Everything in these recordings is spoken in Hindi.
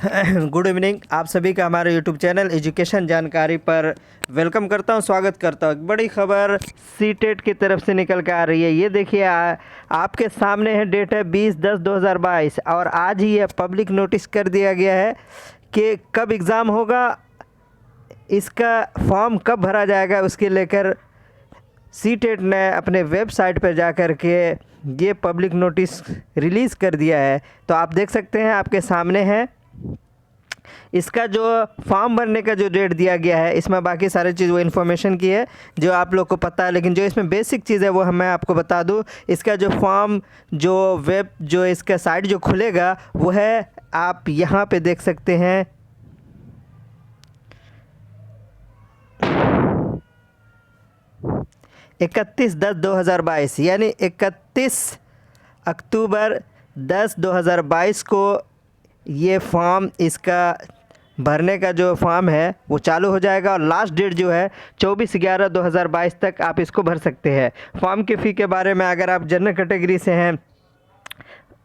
Good evening. आप सभी का हमारे यूट्यूब चैनल एजुकेशन जानकारी पर वेलकम करता हूं, स्वागत करता हूं। एक बड़ी खबर सीटेट की तरफ से निकल के आ रही है। ये देखिए आपके सामने है, डेट है 20/10/2022 और आज ही यह पब्लिक नोटिस कर दिया गया है कि कब एग्ज़ाम होगा, इसका फॉर्म कब भरा जाएगा। उसके लेकर सीटेट ने अपने वेबसाइट पर जा कर के ये पब्लिक नोटिस रिलीज़ कर दिया है। तो आप देख सकते हैं, आपके सामने है। इसका जो फॉर्म भरने का जो डेट दिया गया है, इसमें बाकी सारी चीज़ वो इन्फॉर्मेशन की है जो आप लोग को पता है, लेकिन जो इसमें बेसिक चीज़ है वो मैं आपको बता दूं। इसका जो फॉर्म, जो वेब, जो इसका साइट जो खुलेगा वो है, आप यहाँ पे देख सकते हैं, 31/10/2022 यानी 31 अक्टूबर 10/2022 को ये फॉर्म, इसका भरने का जो फॉर्म है वो चालू हो जाएगा और लास्ट डेट जो है 24/11/2022 तक आप इसको भर सकते हैं। फॉर्म की फ़ी के बारे में, अगर आप जनरल कैटेगरी से हैं,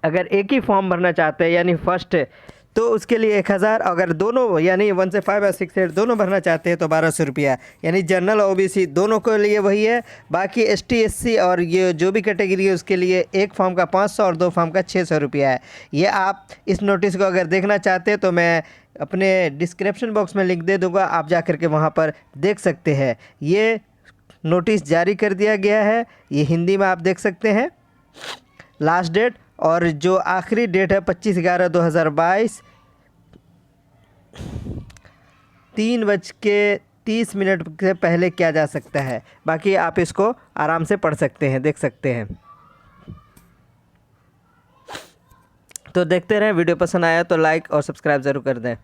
अगर एक ही फॉर्म भरना चाहते हैं यानी फर्स्ट, तो उसके लिए 1000। अगर दोनों यानी 1 से 5 या 6 8 दोनों भरना चाहते हैं तो 1200 रुपया, यानी जनरल और ओबीसी दोनों के लिए वही है। बाकी एसटी एससी और ये जो भी कैटेगरी है उसके लिए एक फॉर्म का 500 और 2 फॉर्म का 600 रुपया है। ये आप इस नोटिस को अगर देखना चाहते हैं तो मैं अपने डिस्क्रिप्शन बॉक्स में लिंक दे दूँगा, आप जा कर के वहाँ पर देख सकते हैं। ये नोटिस जारी कर दिया गया है, ये हिंदी में आप देख सकते हैं लास्ट डेट, और जो आखिरी डेट है 25/11/2022 3:30 से पहले किया जा सकता है। बाकी आप इसको आराम से पढ़ सकते हैं, देख सकते हैं। तो देखते रहें, वीडियो पसंद आया तो लाइक और सब्सक्राइब ज़रूर कर दें।